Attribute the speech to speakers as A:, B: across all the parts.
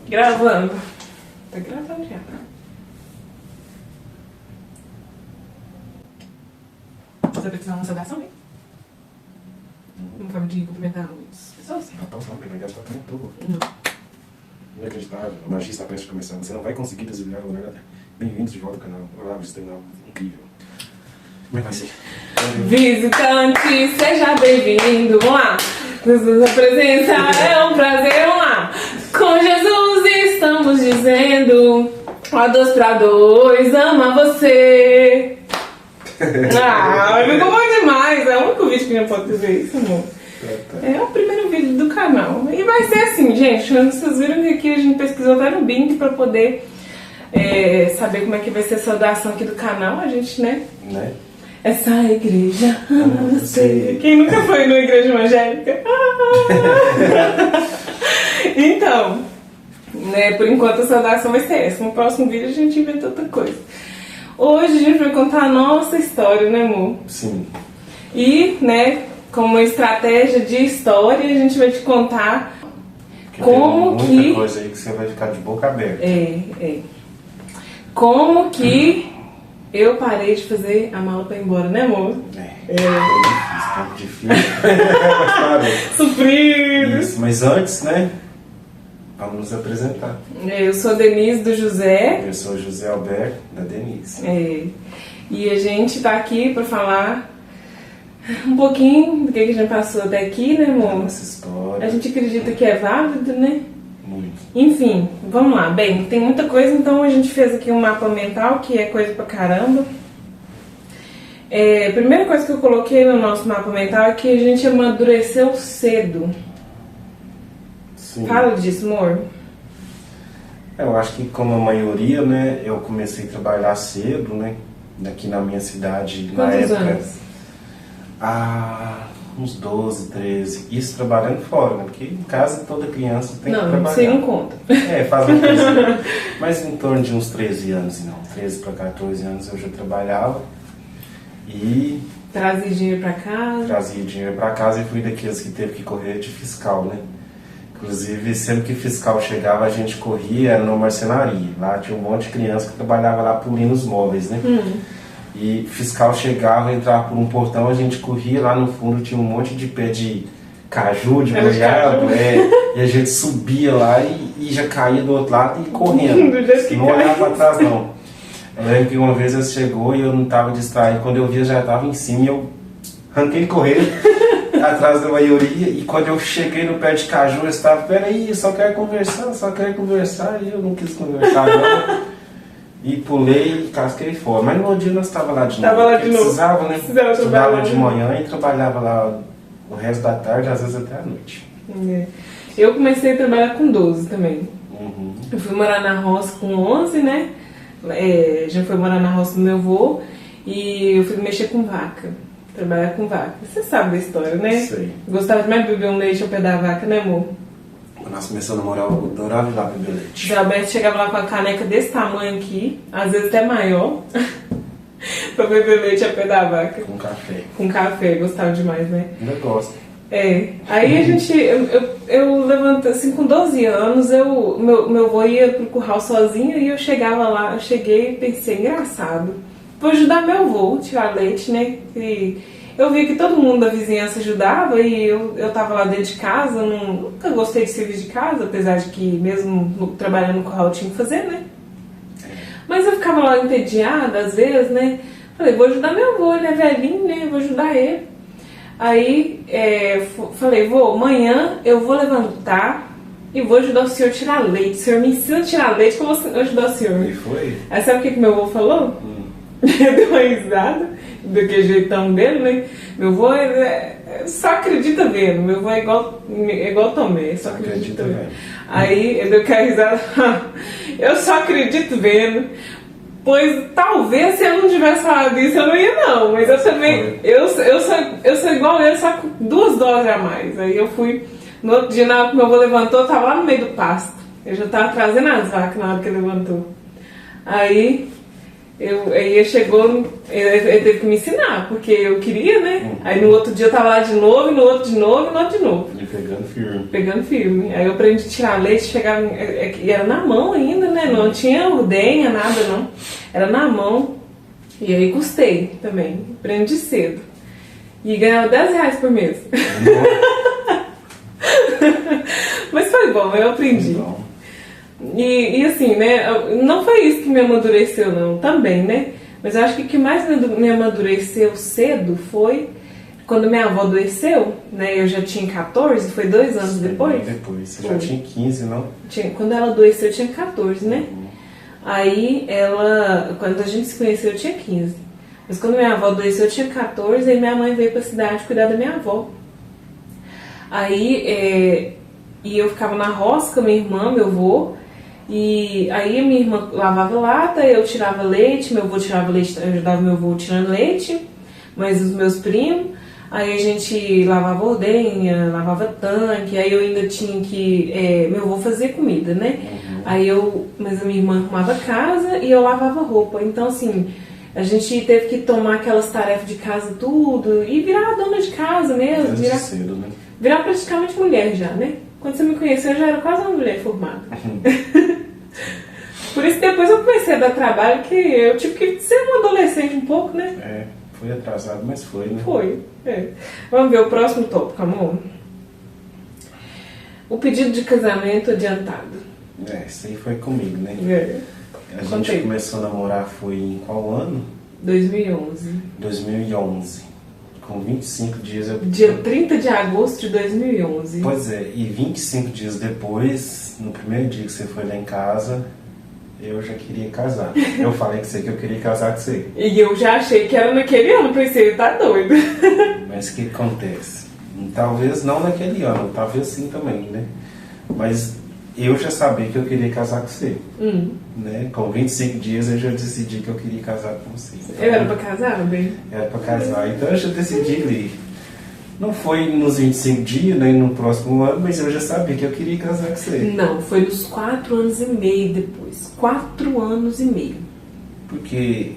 A: Gravando. Tá gravando já. Você precisa de uma saudação, hein? Uma forma de cumprimentar as pessoas?
B: Então, só uma já está tudo.
A: Não.
B: Inacreditável. A magia está prestes a começar. Você não vai conseguir desligar o lugar. Bem-vindos de volta ao canal. Olá, visitante incrível. Como é que vai ser?
A: Visitante, seja bem-vindo. Vamos lá. Sua presença é um prazer. Vamos lá. Com Jesus estamos dizendo: a dois pra dois, ama você. Ficou bom demais. É o único vídeo que a gente pode dizer isso, amor. É o primeiro vídeo do canal. E vai ser assim, gente. Vocês viram que aqui a gente pesquisou até no Bing pra poder saber como é que vai ser a saudação aqui do canal. A gente, né? Essa igreja. Sei. Quem nunca foi numa igreja evangélica? Então, né, por enquanto a saudação vai ser essa. No próximo vídeo a gente inventa outra coisa. Hoje a gente vai contar a nossa história, né, amor?
B: Sim.
A: E, né, como uma estratégia de história, a gente vai te contar como
B: tem muita coisa aí que você vai ficar de boca aberta.
A: Como que eu parei de fazer a mala pra ir embora, né, amor?
B: Foi difícil. Mas parou.
A: Sofrido.
B: Isso, mas antes, né? Vamos nos apresentar.
A: Eu sou a Denise do José.
B: Eu sou o José Alberto, da Denise.
A: E a gente tá aqui pra falar um pouquinho do que a gente passou até aqui, né, amor?
B: Nossa história.
A: A gente acredita que é válido, né?
B: Muito.
A: Enfim, vamos lá. Bem, tem muita coisa, então a gente fez aqui um mapa mental, que é coisa pra caramba. A primeira coisa que eu coloquei no nosso mapa mental é que a gente amadureceu cedo.
B: Sim.
A: Fala disso, amor.
B: Eu acho que como a maioria, né, eu comecei a trabalhar cedo, né, aqui na minha cidade.
A: Quantos
B: na época,
A: anos?
B: Uns 12, 13. Isso trabalhando fora, né, porque em casa toda criança tem que trabalhar.
A: Não, você não conta.
B: Faz uma coisa. Mas em torno de uns 13 anos, não. 13 para 14 anos eu já trabalhava. E
A: Trazia dinheiro pra casa.
B: trazia dinheiro para casa e fui daqueles que teve que correr de fiscal, né? Inclusive, sempre que fiscal chegava, a gente corria, era numa marcenaria. Lá tinha um monte de criança que trabalhava lá polindo os móveis, né? E fiscal chegava, entrava por um portão, a gente corria, lá no fundo tinha um monte de pé de caju, de goiaba, e a gente subia lá e já caía do outro lado e correndo. Não olhava para trás, não. Eu lembro que uma vez ele chegou e eu não estava distraído, quando eu vi eu já estava em cima e eu arranquei correndo atrás da maioria, e quando eu cheguei no pé de caju eu estava, peraí, só quero conversar, e eu não quis conversar não, e pulei e casquei fora. Mas no dia nós estávamos lá de novo, precisava, né? Estudava de manhã e trabalhava lá o resto da tarde, às vezes até a noite.
A: Eu comecei a trabalhar com 12 também. Eu fui morar na roça com 11, né? Já foi morar na roça do meu avô, e eu fui mexer com vaca, trabalhar com vaca. Você sabe da história, né?
B: Sei.
A: Gostava demais de beber um leite ao pé da vaca, né, amor?
B: Quando nós começamos a namorar, eu adorava ir lá beber leite.
A: O Alberto chegava lá com a caneca desse tamanho aqui, às vezes até maior, pra beber leite ao pé da vaca.
B: Com café.
A: Com café, gostava demais, né?
B: Ainda gosto.
A: Aí a gente, eu levantei assim, com 12 anos, meu avô ia pro curral sozinho e eu chegava lá, eu cheguei e pensei, engraçado, vou ajudar meu avô a tirar leite, né? E eu vi que todo mundo da vizinhança ajudava e eu tava lá dentro de casa, nunca gostei de serviço de casa, apesar de que mesmo trabalhando no curral eu tinha que fazer, né? Mas eu ficava lá entediada às vezes, né? Falei, vou ajudar meu avô, ele é velhinho, né? Vou ajudar ele. Aí falei, vô, amanhã eu vou levantar e vou ajudar o senhor a tirar leite. O senhor me ensina a tirar leite que eu vou ajudar o senhor.
B: E foi?
A: Aí sabe o que meu avô falou? Deu uma risada, daquele jeitão dele, né? Meu avô só acredita vendo. Meu avô é igual Tomé, só acredita vendo. Aí ele deu aquela risada, eu só acredito vendo. Pois talvez se eu não tivesse falado isso eu não ia não, mas eu também, eu sou igual ele, só com 2 doses a mais. Aí eu fui, no outro dia na hora que meu avô levantou, eu tava lá no meio do pasto, eu já tava trazendo as vacas na hora que ele levantou. Aí Aí chegou, ele teve que me ensinar, porque eu queria, né? Aí no outro dia eu tava lá de novo, e no outro de novo, e no outro de novo.
B: E pegando firme.
A: Pegando firme. Aí eu aprendi a tirar leite, chegava, e era na mão ainda, né? Não tinha ordenha, nada não. Era na mão. E aí custei também. Aprendi cedo. E ganhava R$10 por mês. Mas foi bom, eu aprendi.
B: Bom.
A: E assim, né, não foi isso que me amadureceu não, também, né, mas eu acho que o que mais me amadureceu cedo foi quando minha avó adoeceu, né, eu já tinha 14, foi 2 anos depois.
B: Depois, você já tinha 15, não?
A: Quando ela adoeceu eu tinha 14, né, aí quando a gente se conheceu eu tinha 15, mas quando minha avó adoeceu eu tinha 14, aí minha mãe veio pra cidade cuidar da minha avó. Aí, e eu ficava na roça com a minha irmã, meu avô. E aí minha irmã lavava lata, eu tirava leite, meu avô tirava leite, eu ajudava meu avô tirando leite, mas os meus primos, aí a gente lavava ordenha, lavava tanque, aí eu ainda tinha que, meu avô fazia comida, né? Mas a minha irmã arrumava casa e eu lavava roupa, então assim, a gente teve que tomar aquelas tarefas de casa tudo e virar dona de casa mesmo,
B: Cedo, né?
A: Virar praticamente mulher já, né? Quando você me conheceu, eu já era quase uma mulher formada. Por isso depois eu comecei a dar trabalho, que eu tive que ser uma adolescente um pouco, né?
B: Foi atrasado, mas foi, né?
A: Foi, Vamos ver o próximo tópico, amor. O pedido de casamento adiantado.
B: Isso aí foi comigo, né? A gente começou a namorar foi em qual ano?
A: 2011.
B: 2011. Com 25 dias eu...
A: Dia 30 de agosto de 2011.
B: Pois é, e 25 dias depois, no primeiro dia que você foi lá em casa, eu já queria casar. Eu falei com você que eu queria casar com você.
A: E eu já achei que era naquele ano, pensei, tá doido.
B: Mas o que acontece? Talvez não naquele ano, talvez sim também, né? Mas eu já sabia que eu queria casar com você. Né? Com 25 dias eu já decidi que eu queria casar com você. Então,
A: eu era pra casar, bem?
B: Era pra casar, então eu já decidi ali. Não foi nos 25 dias, nem no próximo ano, mas eu já sabia que eu queria casar com você.
A: Não, foi nos 4 anos e meio depois. 4 anos e meio.
B: Porque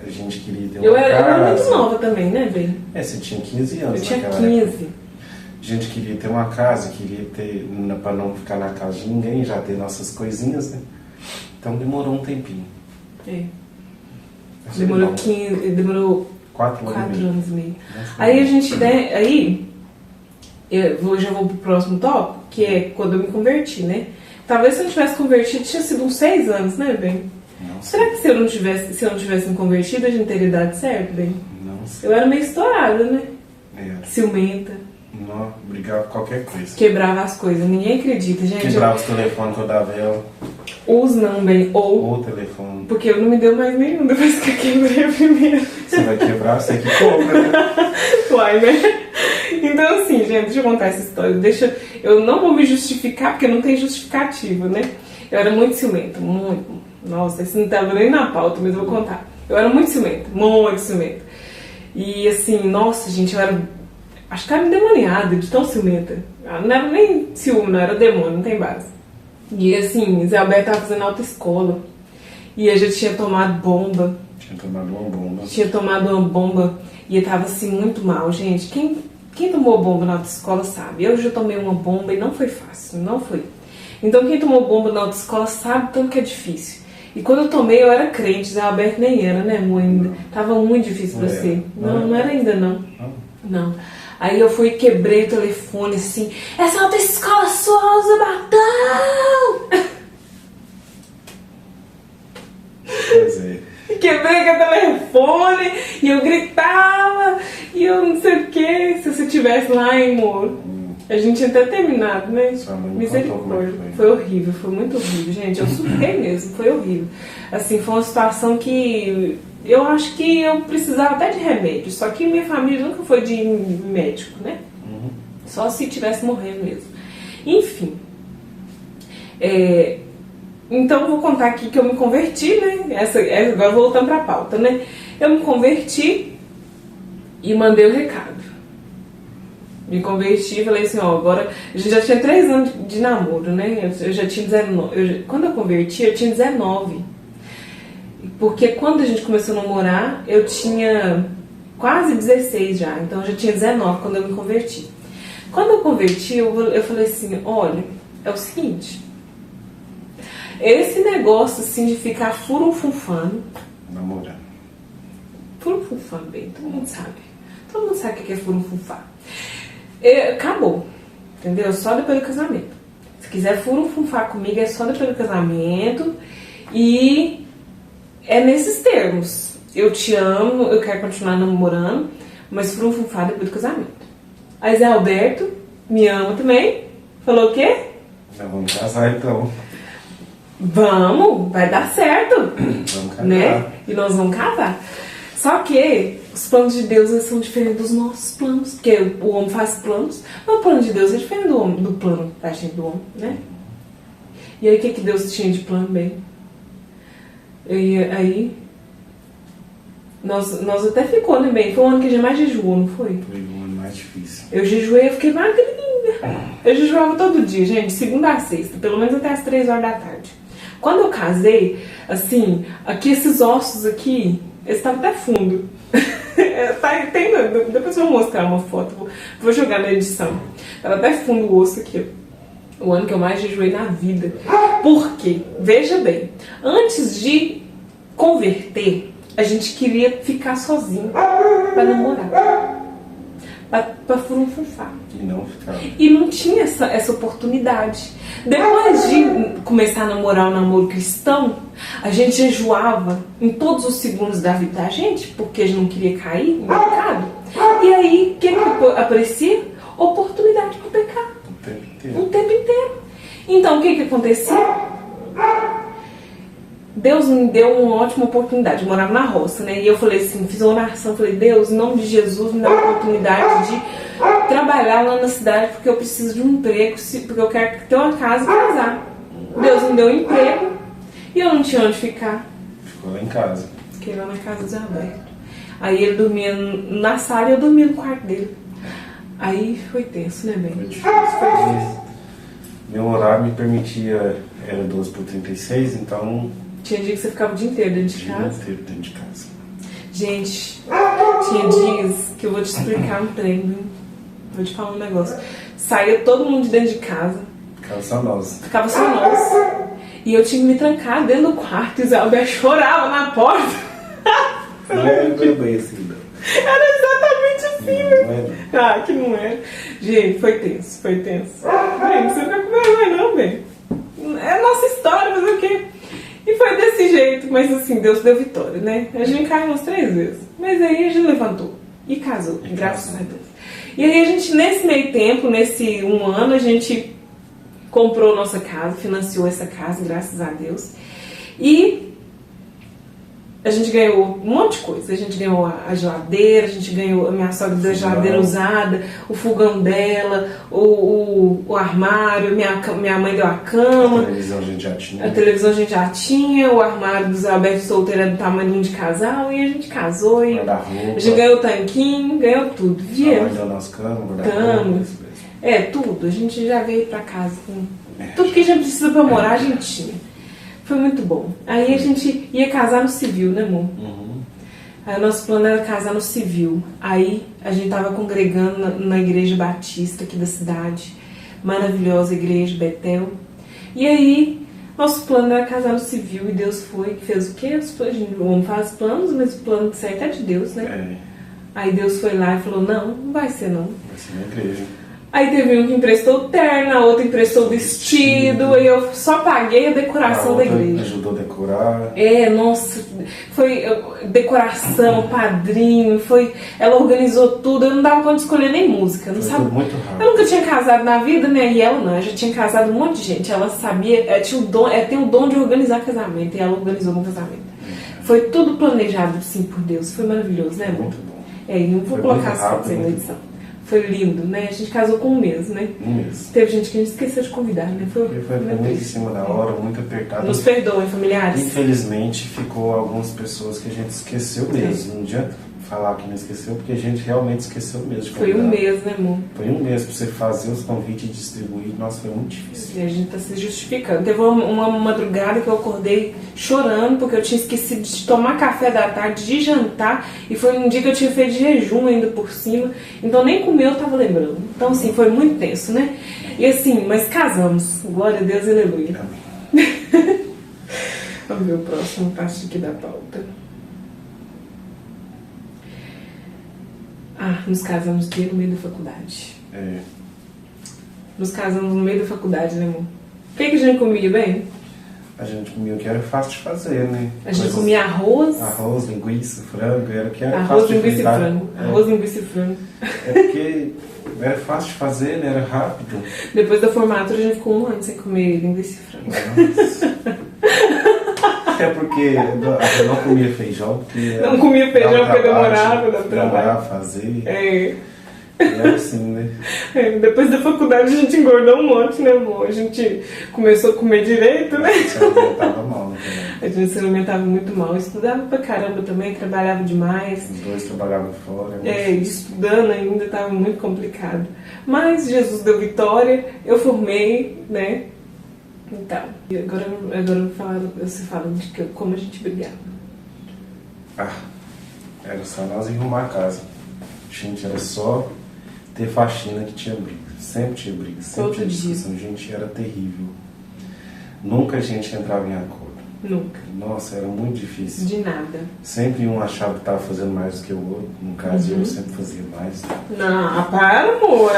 B: a gente queria ter
A: eu
B: uma casa.
A: Eu era muito nova também, né, bem?
B: Você tinha 15 anos.
A: Eu tinha 15.
B: Época. A gente queria ter uma casa, queria ter, para não ficar na casa de ninguém, já ter nossas coisinhas, né? Então demorou um tempinho.
A: Demorou
B: 4
A: anos e meio. Aí a gente, né, eu já vou pro próximo tópico, que é quando eu me converti, né? Talvez se eu não tivesse convertido, tinha sido uns 6 anos, né, bem? Será que se eu não tivesse me convertido, a gente teria dado certo, bem?
B: Não sei.
A: Eu era meio estourada, né? Ciumenta.
B: Não, brigava com qualquer coisa.
A: Quebrava as coisas, ninguém acredita, gente.
B: Quebrava os telefones que eu dava ela.
A: Os não, bem, ou
B: o telefone.
A: Porque eu não me deu mais nenhum depois que eu quebrei a primeira.
B: Você vai quebrar, você que compra, né?
A: Uai, né? Então assim, gente, deixa eu contar essa história. Eu não vou me justificar, porque não tem justificativo, né? Eu era muito ciumenta, muito. Nossa, isso não estava nem na pauta, mas eu vou contar. Eu era muito ciumenta, muito ciumenta. E assim, nossa, gente, eu era... Acho que era endemoniada de tão ciumenta. Não era nem ciúme, não era demônio, não tem base. E assim, Zé Alberto estava fazendo autoescola. E eu já tinha tomado bomba.
B: Tinha tomado uma
A: bomba. E eu tava assim, muito mal, gente. Quem tomou bomba na autoescola sabe. Eu já tomei uma bomba e não foi fácil, não foi. Então quem tomou bomba na autoescola sabe tanto que é difícil. E quando eu tomei, eu era crente. Zé Alberto nem era, né, amor? Ainda. Tava muito difícil pra você. Não era ainda, não. Não. Aí eu fui e quebrei o telefone assim. Essa autoescola sua usa batom!
B: Pois é.
A: Quebrei o telefone e eu gritava e eu não sei o que. Se você estivesse lá, hein, amor? A gente tinha até terminado, né? Misericórdia. Foi horrível, foi muito horrível, gente. Eu surtei mesmo, foi horrível. Assim, foi uma situação que eu acho que eu precisava até de remédio. Só que minha família nunca foi de médico, né? Só se tivesse morrendo mesmo. Enfim. Então eu vou contar aqui que eu me converti, né? Agora voltando pra pauta, né? Eu me converti e mandei o recado. Me converti e falei assim, agora... A gente já tinha 3 anos de namoro, né? Eu já tinha 19... Quando eu converti, eu tinha 19. Porque quando a gente começou a namorar, eu tinha quase 16 já, então eu já tinha 19 quando eu me converti. Quando eu converti, eu falei assim, olha, é o seguinte, esse negócio assim de ficar furunfunfando,
B: namorando.
A: Furunfunfando, bem, todo mundo sabe. Todo mundo sabe o que é furunfunfar. Acabou, entendeu? Só depois do casamento. Se quiser furunfunfar comigo, é só depois do casamento. E é nesses termos. Eu te amo, eu quero continuar namorando, mas furunfunfar depois do casamento. Aí Zé Alberto me ama também. Falou o quê?
B: Já vamos casar então.
A: Vamos, vai dar certo.
B: Vamos casar.
A: Né? E nós vamos casar. Só que os planos de Deus eles são diferentes dos nossos planos. Porque o homem faz planos, mas o plano de Deus é diferente do plano da gente, do homem, né? E aí o que Deus tinha de plano bem? E aí nós até ficou, né, bem? Foi o ano que a gente mais jejuou, não foi?
B: Foi o ano mais difícil.
A: Eu jejuei, eu fiquei magrinha. Eu jejuava todo dia, gente, de segunda a sexta, pelo menos até as 3 horas da tarde. Quando eu casei, assim, aqui esses ossos aqui, eles estavam até fundo. Depois eu vou mostrar uma foto, vou jogar na edição. Tava até fundo o osso aqui, ó. O ano que eu mais jejuei na vida. Por quê? Veja bem, antes de converter, a gente queria ficar sozinho pra namorar. Pra furunfunfar.
B: E não ficava.
A: E não tinha essa oportunidade. Depois de começar a namorar o namoro cristão, a gente jejuava em todos os segundos da vida da gente, porque a gente não queria cair no pecado. E aí, o que aparecia? Oportunidade para pecar.
B: O tempo inteiro.
A: O tempo inteiro. Então, o que acontecia? Deus me deu uma ótima oportunidade. Eu morava na roça, né? E eu falei assim, fiz uma oração, falei, Deus, em nome de Jesus, me dá uma oportunidade de trabalhar lá na cidade, porque eu preciso de um emprego, porque eu quero ter uma casa e casar. Deus me deu um emprego e eu não tinha onde ficar.
B: Ficou lá em casa.
A: Fiquei lá na casa do Zé Alberto. Aí ele dormia na sala e eu dormia no quarto dele. Aí foi tenso, né, bem?
B: Foi difícil. Meu horário me permitia, era 12h36, então...
A: Tinha dia que você ficava o dia inteiro dentro de
B: dia
A: casa?
B: inteiro dentro de casa.
A: Gente, tinha dias que eu vou te explicar um trem, viu? Vou te falar um negócio. Saía todo mundo de dentro de casa.
B: Ficava só nós.
A: Ficava só nós. E eu tinha que me trancar dentro do quarto e o Zé Alberto chorava na porta.
B: Não era bem assim, não.
A: Era exatamente assim,
B: Não é não.
A: Ah, que não era. Gente, foi tenso, foi tenso. Bem, você não fica com vergonha não, bem. É nossa história, mas o quê? E foi desse jeito, mas assim, Deus deu vitória, né? A gente caiu umas 3 vezes. Mas aí a gente levantou e casou, graças a Deus. E aí a gente, nesse meio tempo, nesse 1 ano, a gente comprou nossa casa, financiou essa casa, graças a Deus. E a gente ganhou um monte de coisa. A gente ganhou a geladeira, a gente ganhou, a minha sogra deu a geladeira usada, o fogão dela, o armário, minha mãe deu a cama.
B: A televisão a gente já tinha.
A: A televisão a gente já tinha, o armário do Zé Alberto solteiro era do tamanho de um de casal, e a gente casou. E a gente ganhou o tanquinho, ganhou tudo.
B: A mãe deu nossa cama,
A: tudo. A gente já veio pra casa com tudo que a gente precisa pra morar, a gente tinha. Foi muito bom. Aí a gente ia casar no civil, né, amor?
B: Uhum.
A: Aí o nosso plano era casar no civil. Aí a gente tava congregando na igreja batista aqui da cidade. Maravilhosa igreja, Betel. E aí, nosso plano era casar no civil. E Deus foi, que fez o quê? O homem faz planos, mas o plano certo é de Deus, né? Aí Deus foi lá e falou, não vai ser não.
B: Vai ser na igreja.
A: Aí teve um que emprestou terno, a outra emprestou vestido, e eu só paguei a decoração da igreja.
B: Ajudou a decorar.
A: Nossa, foi decoração, padrinho, ela organizou tudo, eu não dava conta de escolher nem música, não sabe?
B: Muito rápido.
A: Eu nunca tinha casado na vida, né? E ela não, eu já tinha casado um monte de gente, ela sabia, tem o dom de organizar casamento, e ela organizou meu casamento. Foi tudo planejado, sim, por Deus, foi maravilhoso, né, amor?
B: Muito bom.
A: E eu vou colocar as fotos aí na edição. Foi lindo, né? A gente casou com 1 mês, né?
B: 1 mês.
A: Teve gente que a gente esqueceu de convidar, né? Foi
B: muito em cima da hora, muito apertado.
A: Nos perdoem, familiares.
B: Infelizmente, ficou algumas pessoas que a gente esqueceu mesmo. No dia falar que não esqueceu, porque a gente realmente esqueceu mesmo de
A: Foi
B: convidar.
A: um mês, né, amor?
B: Foi um mês pra você fazer os convites e distribuir. Nossa, foi muito difícil.
A: E a gente tá se justificando. Teve uma madrugada que eu acordei chorando porque eu tinha esquecido de tomar café da tarde, de jantar, e foi um dia que eu tinha feito jejum ainda por cima, então nem comer eu tava lembrando. Então assim, foi muito tenso, né? E assim, mas casamos. Glória a Deus, aleluia.
B: Amém.
A: Vamos ver o próximo passo aqui da pauta. Nos casamos no meio da faculdade.
B: É,
A: Nos casamos no meio da faculdade, né, amor? O que a gente comia bem?
B: a gente comia o que era fácil de fazer, né?
A: A gente
B: Coisas-
A: comia arroz,
B: linguiça, frango, era o que era
A: arroz,
B: fácil de
A: linguiça e
B: fritar.
A: frango. Arroz, linguiça e frango.
B: É porque era fácil de fazer, né? Era rápido.
A: Depois da formatura a gente ficou um ano sem comer linguiça e frango.
B: Nossa. É porque eu não comia feijão, porque
A: Não comia feijão
B: dava
A: porque
B: trabalho,
A: demorava, dava
B: demorava a fazer.
A: É.
B: E era assim, né?
A: Depois da faculdade a gente engordou um monte, né, amor? A gente começou a comer direito, né?
B: Se alimentava mal, né?
A: A gente se alimentava muito mal. Estudava pra caramba também, trabalhava demais.
B: Os dois trabalhavam fora. Mas...
A: E estudando ainda estava muito complicado. Mas Jesus deu vitória, eu formei, né? Então, e agora você fala de como a gente brigava.
B: Era só nós ir arrumar a casa. Gente, era só ter faxina que tinha briga. Sempre tinha briga, sempre
A: Todo
B: tinha discussão. Gente, era terrível. Nunca a gente entrava em acordo.
A: Nunca.
B: Nossa, era muito difícil.
A: De nada.
B: Sempre um achava que estava fazendo mais do que o outro. No caso, eu sempre fazia mais.
A: Não, para, amor.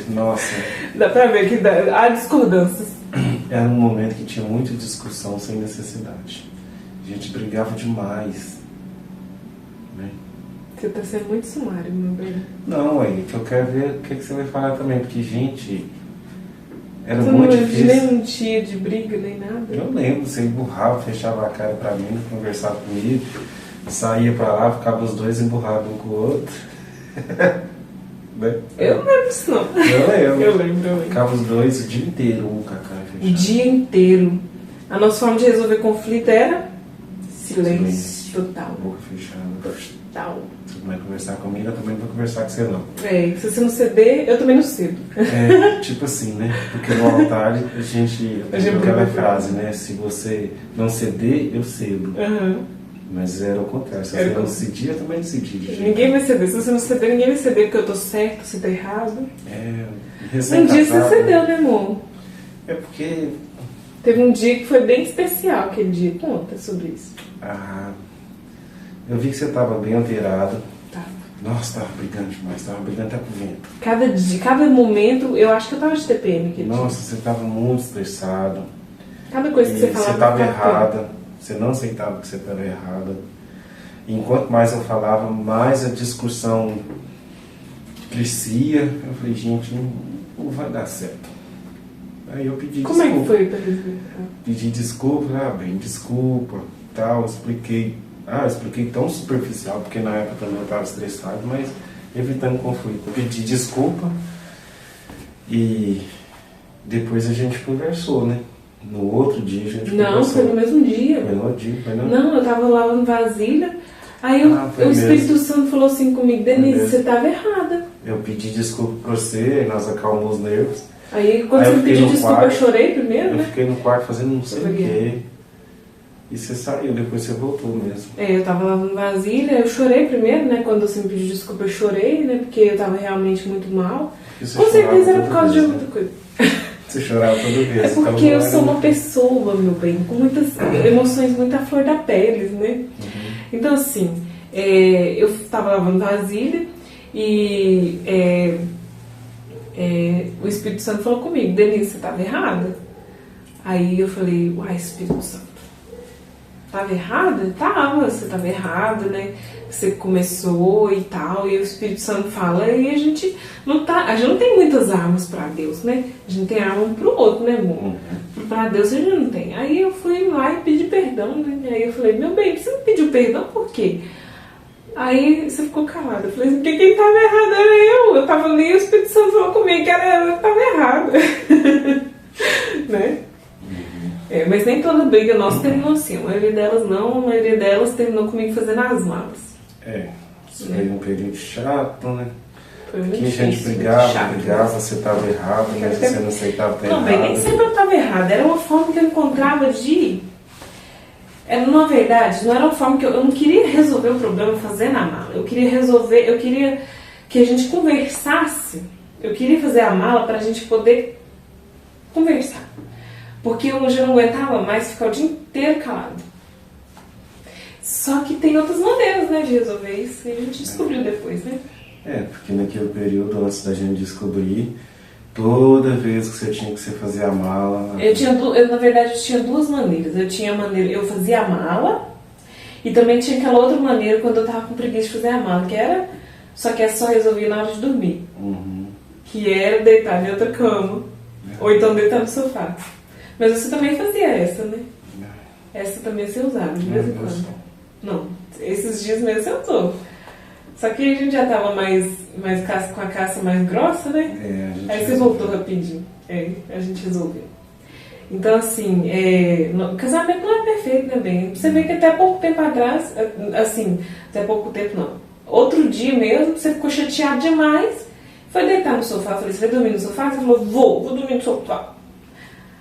B: Nossa,
A: Dá pra ver que há discordâncias.
B: era um momento que tinha muita discussão sem necessidade. A gente brigava demais. Né?
A: Você tá sendo muito sumário, meu bem.
B: Não, aí que eu quero ver o que você vai falar também. Porque, gente, era
A: Você
B: muito
A: não lembra de
B: difícil.
A: nenhum dia de briga, nem nada?
B: Eu lembro, você emburrava, fechava a cara pra mim, conversava comigo, saía pra lá, ficava os dois emburrados um com o outro. Né?
A: Eu não lembro disso, não.
B: Eu lembro.
A: Eu lembro.
B: Ficava os dois o dia inteiro, um com a cara
A: O
B: fechada.
A: dia inteiro. A nossa forma de resolver conflito era silêncio
B: Silêncio.
A: total.
B: Boca fechada.
A: Total.
B: Você vai conversar comigo, eu também vou conversar com você não.
A: Se você não ceder, eu também não cedo.
B: Tipo assim, né? Porque no altar a gente tem aquela frase, né? Se você não ceder, eu cedo.
A: Uhum.
B: Mas era o contrário. Se você não cedir, eu também não cedi.
A: Ninguém vai ceder. Se você não ceder, ninguém vai ceder porque eu tô certo, você tá errado. Um dia você cedeu, né, amor?
B: É porque...
A: Teve um dia que foi bem especial, aquele dia. Conta sobre isso.
B: Eu vi que você tava bem alterado.
A: Tava.
B: Nossa, tava brigando demais. Tava brigando até com o vento.
A: Cada momento, eu acho que eu tava de TPM aquele dia.
B: Nossa, você tava muito estressado.
A: Cada coisa que você falava...
B: Você tava
A: eu ficava
B: errada. Você não aceitava que você estava errada. E enquanto mais eu falava, mais a discussão crescia. Eu falei, gente, não vai dar certo. Aí eu pedi
A: Como
B: desculpa.
A: é que foi pra resolver?
B: Pedi desculpa, bem, desculpa, tal, expliquei. Eu expliquei tão superficial, porque na época também eu estava estressado, mas evitando conflito. Eu pedi desculpa e depois a gente conversou, né? No outro dia a gente conversou.
A: Não, foi no mesmo dia.
B: Foi no outro dia, foi não?
A: Não, eu tava lavando vasilha, aí
B: foi
A: o Espírito
B: mesmo.
A: Santo falou assim comigo, Denise,
B: mesmo.
A: você tava errada.
B: Eu pedi desculpa pra você, aí nós acalmamos os nervos.
A: Aí quando
B: Aí eu
A: você
B: fiquei
A: pediu
B: no
A: desculpa,
B: quarto.
A: eu chorei primeiro,
B: Eu
A: né?
B: fiquei no quarto fazendo não sei o
A: Obrigada.
B: quê. E você saiu, depois você voltou mesmo.
A: Eu tava lavando vasilha, eu chorei primeiro, né? Quando você me pediu desculpa, eu chorei, né? Porque eu tava realmente muito mal.
B: Porque você
A: Com certeza era
B: chorava
A: por causa de
B: toda
A: outra coisa.
B: vez, né? Você chorava toda vez.
A: É
B: então
A: porque
B: não
A: eu
B: era-
A: sou uma pessoa, meu bem, com muitas emoções muito à flor da pele, né? Então, assim, eu tava lavando vasilha e o Espírito Santo falou comigo, Denise, você tava errada? Aí eu falei, uai, Espírito Santo, tava errada? Tava, você tava errada, né? Você começou e tal, e o Espírito Santo fala, e a gente não tem muitas armas pra Deus, né? A gente tem arma um pro outro, né, amor? Pra Deus a gente não tem. Aí eu fui lá e pedi perdão, né? Aí eu falei, meu bem, você não pediu perdão por quê? Aí você ficou calada. Eu falei assim, porque quem tava errado era eu tava ali e o Espírito Santo falou comigo que era eu que tava errada. Né? Mas nem toda briga nossa terminou assim. A maioria delas não, a maioria delas terminou comigo fazendo as malas.
B: Isso foi um período chato, né?
A: Foi muito
B: Que a gente
A: difícil,
B: brigava,
A: chato.
B: você estava errado, mas você não aceitava estar
A: Não, bem, nem
B: errado.
A: sempre eu estava errada. Era uma forma que eu encontrava de... Na verdade, não era uma forma que eu não queria resolver o problema fazendo a mala. Eu queria que a gente conversasse. Eu queria fazer a mala para a gente poder conversar. Porque hoje eu não aguentava mais ficar o dia inteiro calado. Só que tem outras maneiras, né, de resolver isso. E a gente descobriu depois, né?
B: Porque naquele período, antes da gente descobrir, toda vez que você fazia a mala...
A: Na verdade, eu tinha duas maneiras. Eu fazia a mala e também tinha aquela outra maneira quando eu tava com preguiça de fazer a mala, só que só resolvia na hora de dormir.
B: Uhum.
A: Que era deitar em outra cama, ou então deitar no sofá. Mas você também fazia essa, né? Essa também você usava, de vez em quando. Não, esses dias mesmo você usou. Só que a gente já tava com a caça mais grossa, né? Aí você voltou rapidinho. A gente resolveu. Então, assim, o casamento não é perfeito, né, bem? Você vê que até pouco tempo atrás, assim, até pouco tempo não. Outro dia mesmo, você ficou chateado demais, foi deitar no sofá. Eu falei, você vai dormir no sofá? Você falou, vou dormir no sofá.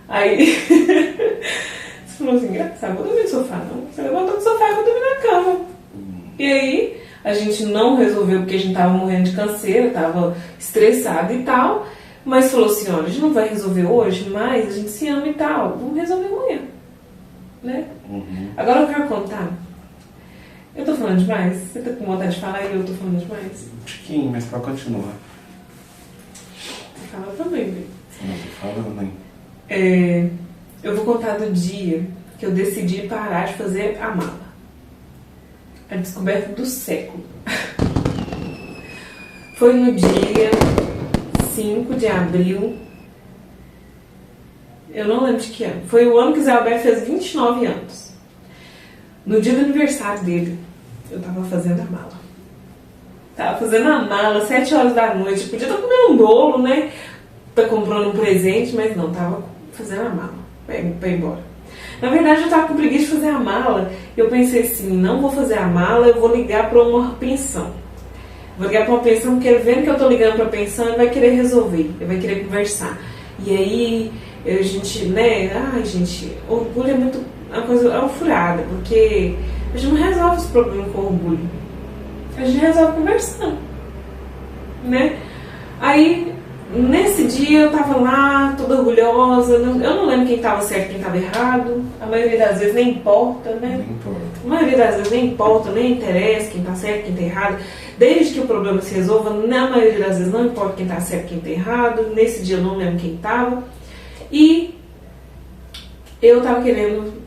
A: Aí, você falou assim, engraçado, vou dormir no sofá, não. Você levantou do sofá e vou dormir na cama. E aí, a gente não resolveu porque a gente tava morrendo de canseira, tava estressado e tal. Mas falou assim, olha, a gente não vai resolver hoje, mas a gente se ama e tal. Vamos resolver amanhã, né?
B: Uhum.
A: Agora eu quero contar. Eu tô falando demais? Você tá com vontade de falar e eu tô falando demais?
B: Um tiquinho, mas pra continuar.
A: Fala também, bem.
B: Não tô falando, hein?
A: Eu vou contar do dia que eu decidi parar de fazer a mala. A descoberta do século. Foi no dia 5 de abril. Eu não lembro de que ano. Foi o ano que o Zé Alberto fez 29 anos. No dia do aniversário dele, eu tava fazendo a mala. Tava fazendo a mala, 7 horas da noite. Podia estar comendo um bolo, né? Tá comprando um presente, mas não, tava fazendo a mala pra ir embora. Na verdade, eu tava com preguiça de fazer a mala. Eu pensei assim, não vou fazer a mala, eu vou ligar pra uma pensão. Vou ligar pra uma pensão, porque ele vendo que eu tô ligando pra pensão, ele vai querer resolver, ele vai querer conversar. E aí, a gente, né? Ai, gente, orgulho é muito uma coisa, é uma furada, porque a gente não resolve os problemas com orgulho. A gente resolve conversando, né? Aí, nesse dia, eu tava lá, toda orgulhosa. Eu não lembro quem tava certo e quem tava errado. A maioria das vezes nem importa, né?
B: Não importa.
A: A maioria das vezes nem importa, nem interessa quem tá certo, quem tá errado. Desde que o problema se resolva, na maioria das vezes não importa quem tá certo, quem tá errado. Nesse dia eu não lembro quem tava. E eu tava querendo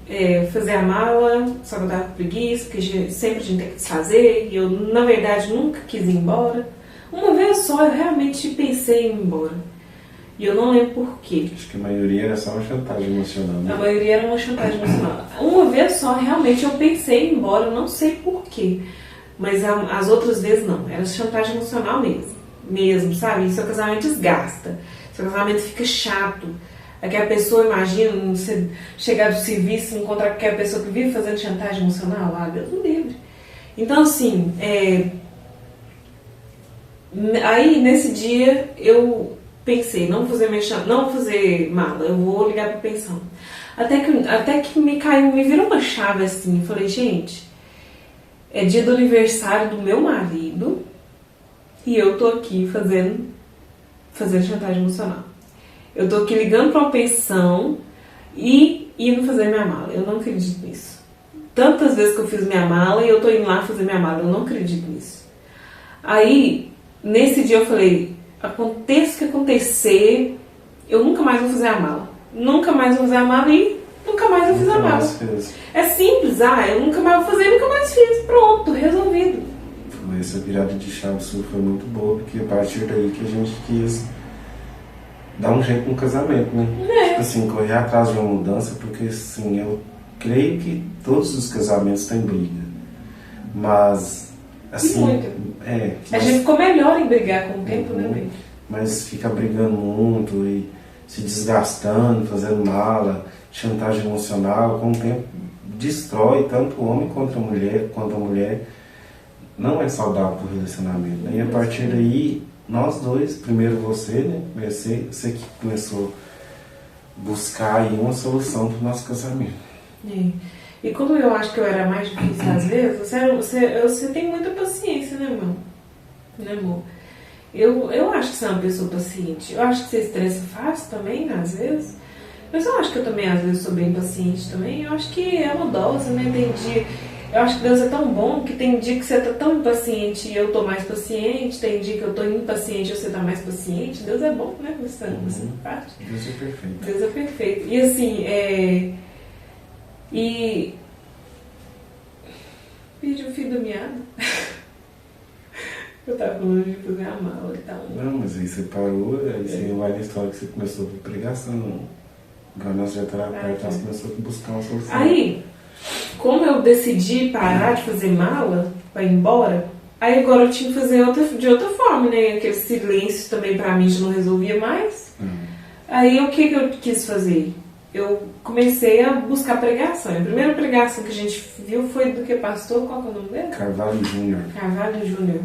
A: fazer a mala, só que eu tava com preguiça, porque sempre a gente tem que desfazer. E eu, na verdade, nunca quis ir embora. Uma vez só eu realmente pensei em ir embora. E eu não lembro por quê.
B: Acho que a maioria era só uma chantagem emocional, né?
A: A maioria era uma chantagem emocional. Uma vez só, realmente, eu pensei em ir embora, eu não sei por quê. Mas as outras vezes não. Era chantagem emocional mesmo, sabe? E seu casamento desgasta. Seu casamento fica chato. Aquela pessoa, imagina, você chegar do serviço e encontrar aquela pessoa que vive fazendo chantagem emocional. Ah, Deus me livre. Então, assim, aí nesse dia eu pensei, não vou fazer mala, eu vou ligar pra pensão. Até que me virou uma chave assim, eu falei, gente, é dia do aniversário do meu marido e eu tô aqui fazendo chantagem emocional. Eu tô aqui ligando pra uma pensão e indo fazer minha mala. Eu não acredito nisso. Tantas vezes que eu fiz minha mala e eu tô indo lá fazer minha mala, eu não acredito nisso. Aí, nesse dia eu falei, aconteça o que acontecer, eu nunca mais vou fazer a mala. Nunca mais vou fazer a mala e nunca mais vou fazer a mala. É simples, eu nunca mais vou fazer, nunca mais fiz. Pronto, resolvido.
B: Essa virada de chave sua foi muito boa, porque a partir daí que a gente quis dar um jeito no casamento, né? Tipo assim, correr atrás de uma mudança, porque assim, eu creio que todos os casamentos têm briga. Mas, assim...
A: Muito. A gente ficou melhor em brigar com o tempo, né, bem?
B: Mas fica brigando muito e se desgastando, fazendo mala, chantagem emocional, com o tempo destrói tanto o homem quanto a mulher. não é saudável para o relacionamento, né? E a partir daí, nós dois, primeiro você, né? Você que começou a buscar aí uma solução para o nosso casamento.
A: E como eu acho que eu era mais difícil às vezes, você tem muita paciência, né, irmão? Né, amor? Eu acho que você é uma pessoa paciente. Eu acho que você estressa fácil também, né, às vezes. Mas eu acho que eu também, às vezes, sou bem paciente também. Eu acho que é uma dose, né? Tem dia... Eu acho que Deus é tão bom que tem dia que você tá tão impaciente e eu tô mais paciente. Tem dia que eu tô impaciente e você tá mais paciente. Deus é bom, né? Você parte.
B: Deus é perfeito.
A: Deus é perfeito. E assim, E... Perdi o fio do meado. Eu tava falando de fazer a mala e tal.
B: Não, mas aí você parou, aí você vai na história que você começou por pregação. Agora nós já terapeutas começou a buscar uma solução.
A: Aí, como eu decidi parar de fazer mala pra ir embora, aí agora eu tinha que fazer de outra forma, né? Aquele silêncio também pra mim já não resolvia mais. Aí o que eu quis fazer? Eu comecei a buscar pregação. A primeira pregação que a gente viu foi do que pastor, qual que é o nome dele?
B: Carvalho Júnior.
A: Carvalho Júnior.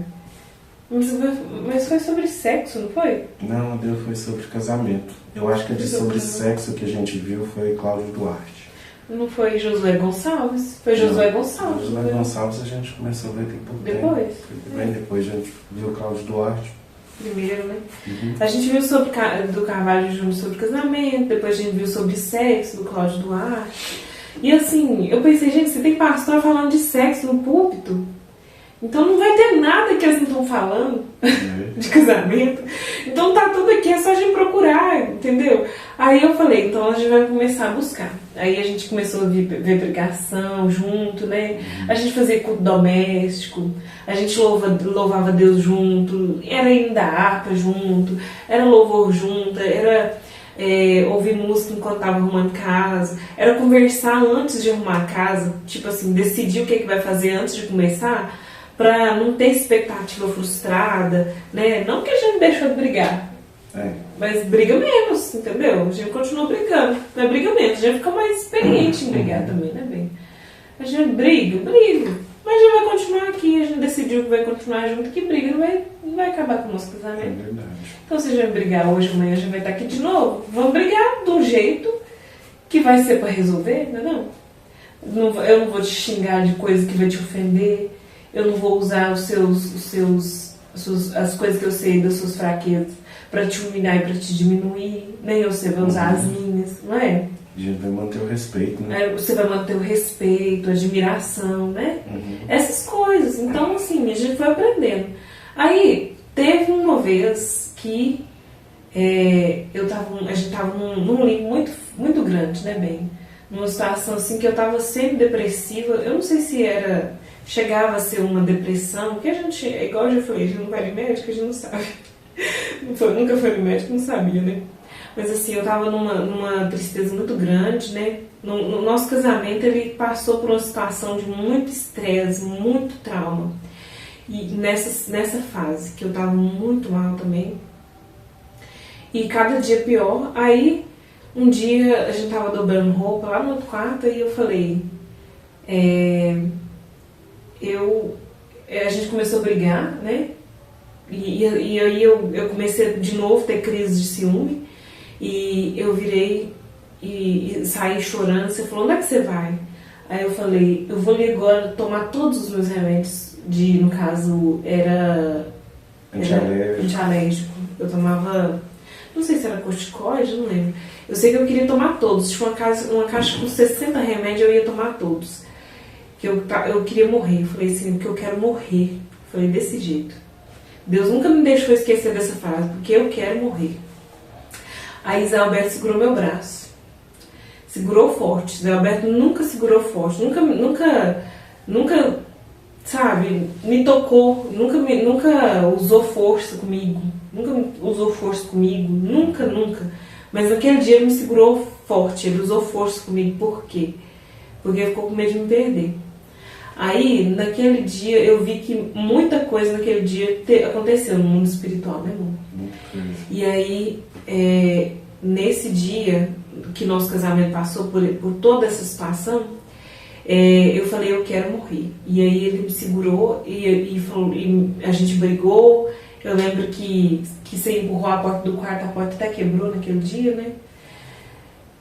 A: Mas foi sobre sexo, não foi?
B: Não, Deus foi sobre casamento. Eu acho que a de sobre sexo que a gente viu foi Cláudio Duarte.
A: Não foi Josué Gonçalves? Foi Josué Gonçalves.
B: Josué Gonçalves a gente começou a ver tem pouco tempo.
A: Depois?
B: Bem depois a gente viu Cláudio Duarte.
A: Primeiro, né? A gente viu do Carvalho Júnior sobre casamento, depois a gente viu sobre sexo, do Cláudio Duarte. E assim, eu pensei, gente, você tem pastor falando de sexo no púlpito? Então não vai ter nada que eles não estão falando de casamento. Então tá tudo aqui, é só a gente procurar, entendeu? Aí eu falei, então a gente vai começar a buscar. Aí a gente começou a ver pregação junto, né? A gente fazia culto doméstico, a gente louvava Deus junto, era indo da harpa junto, era louvor junto, era ouvir música enquanto estava arrumando casa, era conversar antes de arrumar a casa, tipo assim, decidir o que vai fazer antes de começar, pra não ter expectativa frustrada, né? Não que a gente deixou de brigar, mas briga menos, entendeu? A gente continua brigando, não é briga menos, a gente fica mais experiente em brigar também, né, bem? A gente briga, mas a gente vai continuar aqui, a gente decidiu que vai continuar junto, que briga não vai acabar com o nosso casamento.
B: É verdade.
A: Então se a gente brigar hoje, amanhã a gente vai estar aqui de novo, vamos brigar de um jeito que vai ser pra resolver, não? Eu não vou te xingar de coisa que vai te ofender. Eu não vou usar as coisas que eu sei das suas fraquezas para te humilhar e para te diminuir. Nem você vai usar as minhas, não é?
B: A gente vai manter o respeito, né?
A: Você vai manter o respeito, a admiração, né? Essas coisas. Então, assim, a gente foi aprendendo. Aí, teve uma vez que a gente tava num link muito, muito grande, né, bem? Numa situação assim que eu tava sempre depressiva. Eu não sei se chegava a ser uma depressão, porque a gente, igual eu já falei, a gente não vai no médico, a gente não sabe. Nunca foi no médico, não sabia, né? Mas assim, eu tava numa tristeza muito grande, né? No nosso casamento, ele passou por uma situação de muito estresse, muito trauma. E nessa fase, que eu tava muito mal também. E cada dia pior. Aí, um dia, a gente tava dobrando roupa lá no outro quarto, e eu falei... a gente começou a brigar, né? E aí eu comecei de novo a ter crise de ciúme. E eu virei e saí chorando. Você falou, onde é que você vai? Aí eu falei, eu vou ali agora tomar todos os meus remédios no caso, era antialérgico. Eu tomava, não sei se era corticoide, não lembro. Eu sei que eu queria tomar todos. Tinha uma caixa com 60 remédios, eu ia tomar todos. Que eu queria morrer. Eu falei assim, porque eu quero morrer. Eu falei, desse jeito. Deus nunca me deixou esquecer dessa frase, porque eu quero morrer. Aí Zé Alberto segurou meu braço. Segurou forte. Zé Alberto nunca segurou forte. Nunca, sabe, me tocou. Nunca usou força comigo. Nunca. Mas naquele dia ele me segurou forte. Ele usou força comigo. Por quê? Porque ele ficou com medo de me perder. Aí, naquele dia, eu vi que muita coisa naquele dia aconteceu no mundo espiritual, né, amor? E aí, nesse dia que nosso casamento passou por toda essa situação, eu falei, eu quero morrer. E aí ele me segurou e falou, e a gente brigou. Eu lembro que você empurrou a porta do quarto, a porta até quebrou naquele dia, né?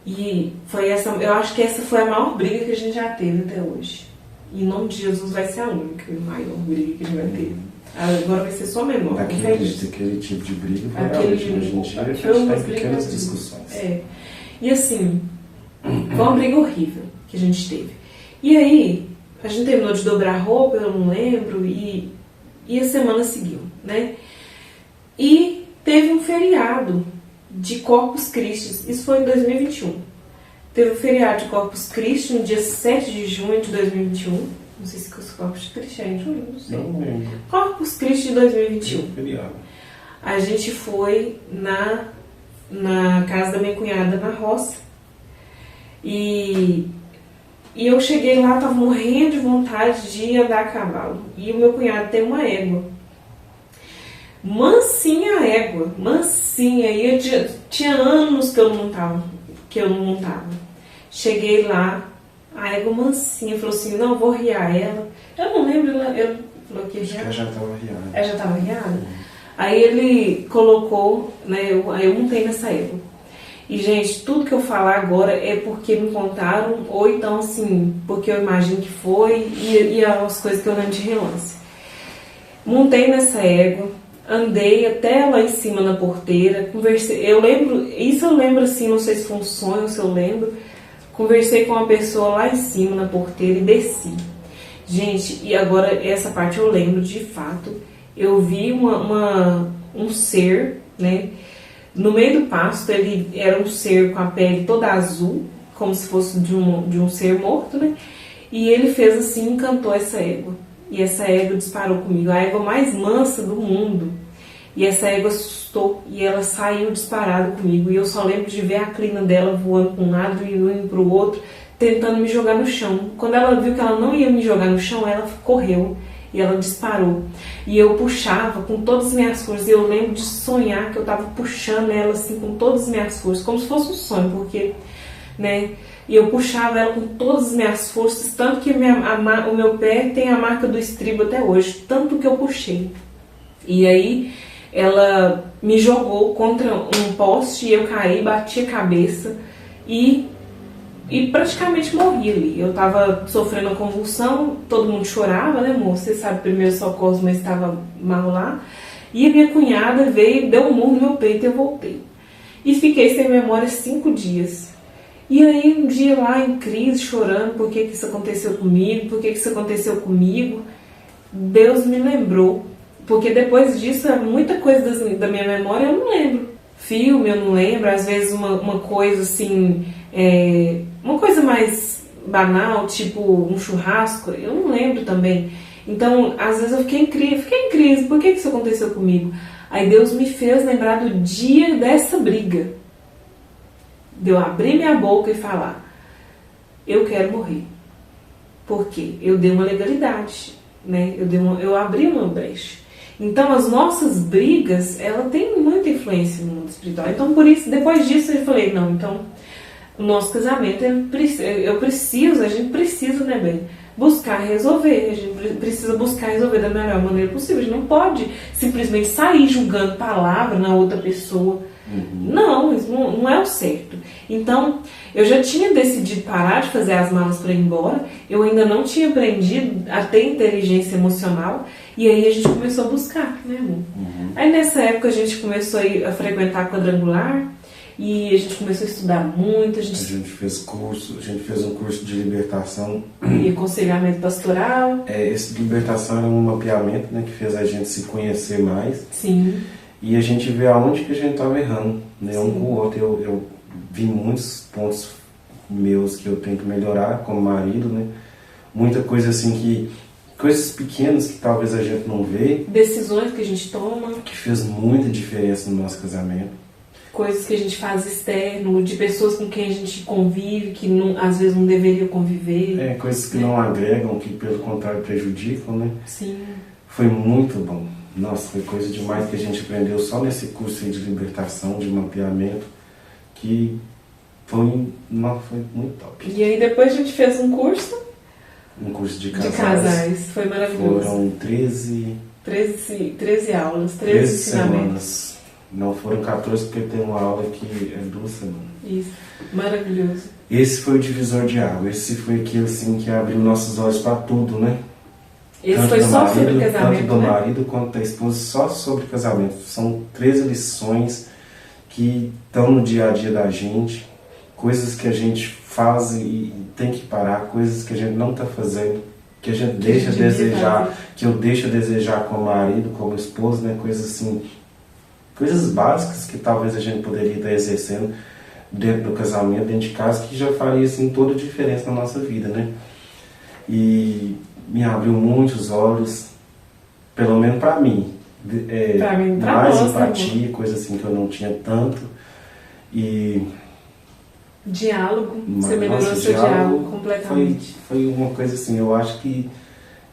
A: E foi essa, eu acho que essa foi a maior briga que a gente já teve até hoje. E em nome de Jesus vai ser a única maior briga que a gente vai ter. Agora vai ser só memória.
B: Aquele tipo de briga foi hoje em dia, a gente está em pequenas discussões.
A: E assim, foi uma briga horrível que a gente teve. E aí, a gente terminou de dobrar roupa, eu não lembro, e a semana seguiu, né? E teve um feriado de Corpus Christi, isso foi em 2021. Teve um feriado de Corpus Christi no dia 7 de junho de 2021. Não sei se o Corpus Christi é em junho, não sei.
B: Não lembro.
A: Corpus Christi de 2021.
B: Feriado.
A: A gente foi na casa da minha cunhada na roça. E eu cheguei lá, tava morrendo de vontade de andar a cavalo. E o meu cunhado tem uma égua. Mansinha a égua, mansinha. E eu tinha anos que eu não montava. Cheguei lá, a égua mansinha, falou assim, não, vou riar ela. Eu não lembro, ele falou que riar.
B: Ela já estava riada.
A: Ela já estava riada? Aí ele colocou, né, aí eu montei nessa égua. E, gente, tudo que eu falar agora é porque me contaram, ou então, assim, porque eu imagino que foi, e as coisas que eu lembro de relance. Montei nessa égua, andei até lá em cima na porteira, conversei, eu lembro assim, não sei se foi um sonho ou se eu lembro, conversei com uma pessoa lá em cima na porteira e desci. Gente, e agora essa parte eu lembro de fato, eu vi um ser, né? No meio do pasto, ele era um ser com a pele toda azul, como se fosse de um ser morto, né? E ele fez assim, encantou essa égua. E essa égua disparou comigo, a égua mais mansa do mundo. E essa égua assustou e ela saiu disparada comigo. E eu só lembro de ver a crina dela voando para um lado e indo para o outro, tentando me jogar no chão. Quando ela viu que ela não ia me jogar no chão, ela correu. E ela disparou. E eu puxava com todas as minhas forças. E eu lembro de sonhar que eu estava puxando ela assim com todas as minhas forças. Como se fosse um sonho, porque, né? E eu puxava ela com todas as minhas forças. Tanto que o meu pé tem a marca do estribo até hoje. Tanto que eu puxei. E aí ela me jogou contra um poste. E eu caí, bati a cabeça. E praticamente morri ali. Eu tava sofrendo uma convulsão, todo mundo chorava, né, amor? Você sabe, primeiro socorro, mas estava mal lá. E a minha cunhada veio, deu um murro no meu peito e eu voltei. E fiquei sem memória 5 dias. E aí, um dia lá em crise, chorando, por que isso aconteceu comigo, por que isso aconteceu comigo, Deus me lembrou. Porque depois disso, muita coisa da minha memória eu não lembro. Filme eu não lembro, às vezes uma coisa assim... uma coisa mais banal, tipo um churrasco, eu não lembro também. Então, às vezes eu fiquei em crise. Por que isso aconteceu comigo? Aí Deus me fez lembrar do dia dessa briga. De eu abrir minha boca e falar, eu quero morrer. Por quê? Eu dei uma legalidade, né? Eu abri uma brecha. Então, as nossas brigas, ela tem muita influência no mundo espiritual. Então, por isso, depois disso, eu falei, não, então... O nosso casamento, a gente precisa, né, bem, buscar resolver. A gente precisa buscar resolver da melhor maneira possível. A gente não pode simplesmente sair julgando palavra na outra pessoa. Não, isso não é o certo. Então, eu já tinha decidido parar de fazer as malas para ir embora. Eu ainda não tinha aprendido a ter inteligência emocional. E aí a gente começou a buscar, né, amor? Aí nessa época a gente começou a frequentar a quadrangular. E a gente começou a estudar muito. A gente
B: fez um curso de libertação.
A: E aconselhamento pastoral.
B: Esse de libertação era um mapeamento, né, que fez a gente se conhecer mais.
A: Sim.
B: E a gente vê aonde que a gente estava errando, né, um com o outro. Eu vi muitos pontos meus que eu tenho que melhorar como marido, né? Muita coisa assim coisas pequenas que talvez a gente não vê.
A: Decisões que a gente toma.
B: Que fez muita diferença no nosso casamento.
A: Coisas que a gente faz externo, de pessoas com quem a gente convive, que não, às vezes não deveria conviver.
B: Coisas que não agregam, que pelo contrário prejudicam, né?
A: Sim.
B: Foi muito bom. Nossa, foi coisa demais que a gente aprendeu só nesse curso aí de libertação, de mapeamento, que foi muito top.
A: E aí depois a gente fez um curso,
B: um curso de
A: De casais. Foi maravilhoso.
B: Foram 13
A: aulas, 13 ensinamentos.
B: semanas. Não foram 14 porque tem uma aula que é 2 semanas.
A: Isso, maravilhoso.
B: Esse foi o divisor de água. Esse foi aquele assim, que abriu nossos olhos para tudo, né?
A: Esse
B: tanto
A: foi só sobre
B: tanto
A: casamento,
B: do
A: né?
B: marido quanto da esposa, só sobre casamento. São 13 lições que estão no dia a dia da gente, coisas que a gente faz e tem que parar, coisas que a gente não está fazendo, que a gente deixa a desejar, que eu deixo a desejar como marido, como esposa, né? Coisas assim, coisas básicas que talvez a gente poderia estar exercendo dentro do casamento, dentro de casa, que já faria assim toda a diferença na nossa vida, né? E me abriu muitos olhos, pelo menos para mim, mais
A: nós,
B: empatia, coisa assim que eu não tinha tanto, e
A: diálogo, você melhorou seu diálogo completamente.
B: Foi uma coisa assim, eu acho que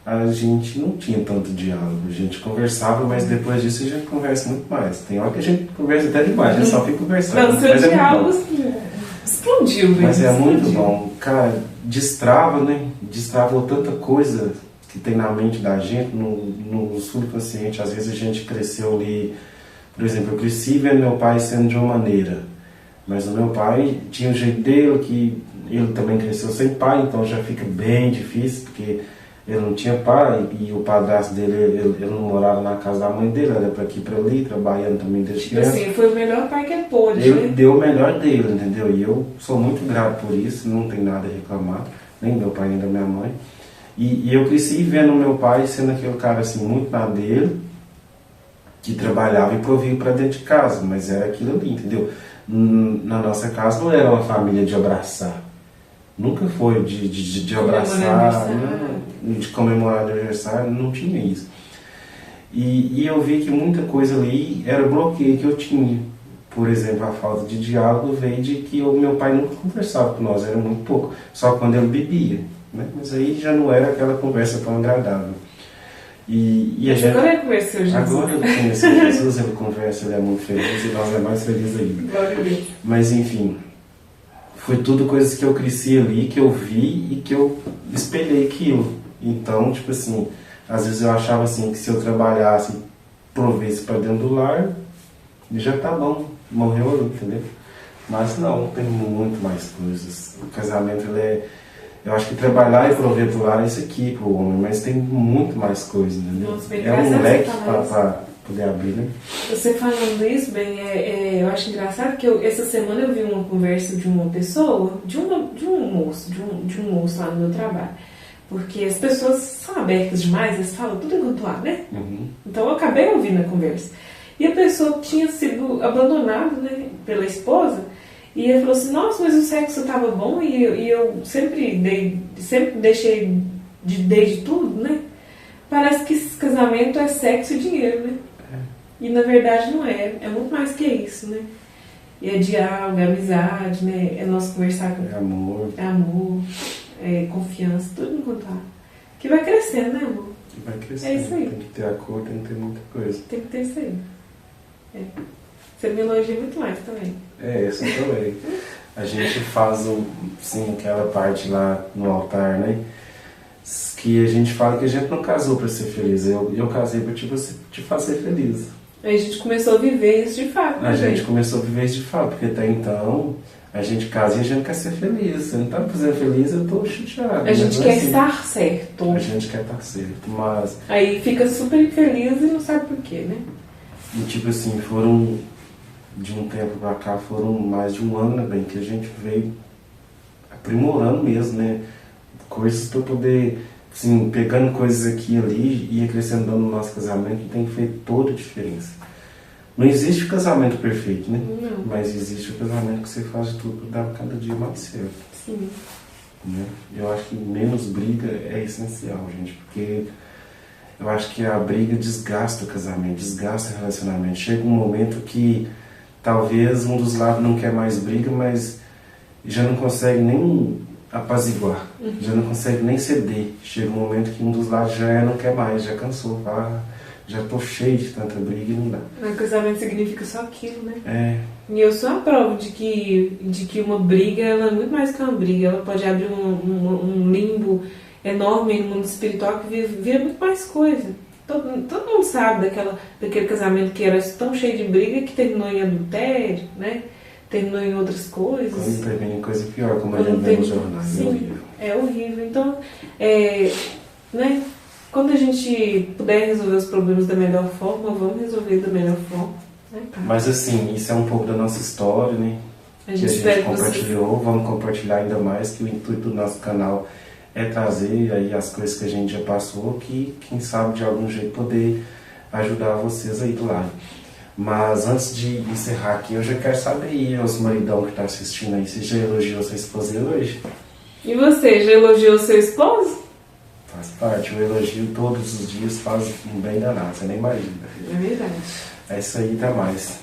B: a gente não tinha tanto diálogo, a gente conversava, mas depois disso a gente conversa muito mais. Tem hora que a gente conversa até demais, a gente só fica conversando.
A: Não, seu diálogo explodiu, velho.
B: Mas é muito bom, cara, destravou tanta coisa que tem na mente da gente, no subconsciente. Às vezes a gente cresceu ali, por exemplo, eu cresci vendo meu pai sendo de uma maneira, mas o meu pai tinha o jeito dele, que ele também cresceu sem pai, então já fica bem difícil, porque ele não tinha pai, e o padrasto dele, ele não morava na casa da mãe dele, era para aqui e para ali, trabalhando também desde criança.
A: Assim, foi o melhor pai que pôde,
B: ele
A: né?
B: deu o melhor dele, entendeu? E eu sou muito grato por isso, não tem nada a reclamar, nem do meu pai, nem da minha mãe. E eu cresci vendo meu pai sendo aquele cara assim, muito na dele, que trabalhava e provia para dentro de casa, mas era aquilo ali, entendeu? Na nossa casa não era uma família de abraçar. Nunca foi de abraçar, de comemorar aniversário, não tinha isso. E eu vi que muita coisa ali era bloqueio que eu tinha. Por exemplo, a falta de diálogo veio de que o meu pai nunca conversava com nós, era muito pouco, só quando ele bebia, né? Mas aí já não era aquela conversa tão agradável. E a gente,
A: agora ele conheceu Jesus.
B: Agora ele conheceu Jesus, ele conversa, ele é muito feliz e nós é mais feliz ainda.
A: Glória a Deus.
B: Mas enfim, foi tudo coisas que eu cresci ali, que eu vi e que eu espelhei aquilo. Então, tipo assim, às vezes eu achava assim que se eu trabalhasse, provesse para dentro do lar, já tá bom, morreu ali, entendeu? Mas não, tem muito mais coisas. O casamento, ele é... Eu acho que trabalhar e prover pro lar é isso aqui pro homem, mas tem muito mais coisas, entendeu?
A: Nossa, bem,
B: é um leque para poder abrir, né?
A: Você falando isso, bem, eu acho engraçado que essa semana eu vi uma conversa de uma pessoa, de um moço lá no meu trabalho. Porque as pessoas são abertas demais, eles falam tudo enquanto há, né?
B: Uhum.
A: Então eu acabei ouvindo a conversa. E a pessoa tinha sido abandonada, né, pela esposa, e ele falou assim, nossa, mas o sexo estava bom e eu sempre deixei de tudo, né? Parece que esse casamento é sexo e dinheiro, né? E na verdade não é, é muito mais que isso, né? E é diálogo, é amizade, né? É nós conversar com...
B: É amor,
A: é confiança, tudo enquanto há. Que vai crescendo, né, amor?
B: Vai crescer.
A: É isso aí.
B: Tem que ter acordo, tem que ter muita coisa.
A: Tem que ter isso aí. É. Você me elogia muito mais também.
B: Isso também. A gente faz sim, aquela parte lá no altar, né? Que a gente fala que a gente não casou para ser feliz. Eu casei para te fazer feliz.
A: Aí a gente começou a viver isso de fato.
B: A gente começou a viver isso de fato, porque até então a gente casa e a gente quer ser feliz. Você não está me fazendo feliz, eu estou chateado.
A: A gente quer
B: assim,
A: estar certo.
B: A gente quer estar certo, mas...
A: Aí fica super infeliz e não sabe por quê, né?
B: E tipo assim, foram... De um tempo pra cá, foram mais de um ano, né, bem, que a gente veio aprimorando mesmo, né? Coisas para poder, assim, pegando coisas aqui e ali e acrescentando no nosso casamento, tem feito toda a diferença. Não existe o casamento perfeito, né?
A: Não.
B: Mas existe o casamento que você faz de tudo para dar cada dia mais certo.
A: Sim.
B: Né? Eu acho que menos briga é essencial, gente, porque eu acho que a briga desgasta o casamento, desgasta o relacionamento. Chega um momento que talvez um dos lados não quer mais briga, mas já não consegue nem apaziguar, já não consegue nem ceder. Chega um momento que um dos lados já não quer mais, já cansou, já tô cheio de tanta briga e não dá.
A: O casamento significa só aquilo, né?
B: E
A: eu sou a prova de que uma briga, ela é muito mais que uma briga. Ela pode abrir um limbo enorme no mundo espiritual que vira muito mais coisa. Todo mundo sabe daquele casamento que era tão cheio de briga que terminou em adultério, né? Terminou em outras coisas.
B: Quando termina em coisa pior, como a gente vê nos jornais.
A: Sim, é horrível. Então, né? Quando a gente puder resolver os problemas da melhor forma, vamos resolver da melhor forma. Né?
B: Mas assim, isso é um pouco da nossa história, né?
A: A
B: Que a gente compartilhou, vamos compartilhar ainda mais, que o intuito do nosso canal é trazer aí as coisas que a gente já passou, que quem sabe de algum jeito poder ajudar vocês aí do lado. Mas antes de encerrar aqui, eu já quero saber aí, os maridão que tá assistindo aí, você já elogiou sua esposa hoje?
A: E você, já elogiou seu esposo?
B: Faz parte, o elogio todos os dias faz um bem danado, você nem imagina.
A: É verdade.
B: É isso aí, até mais.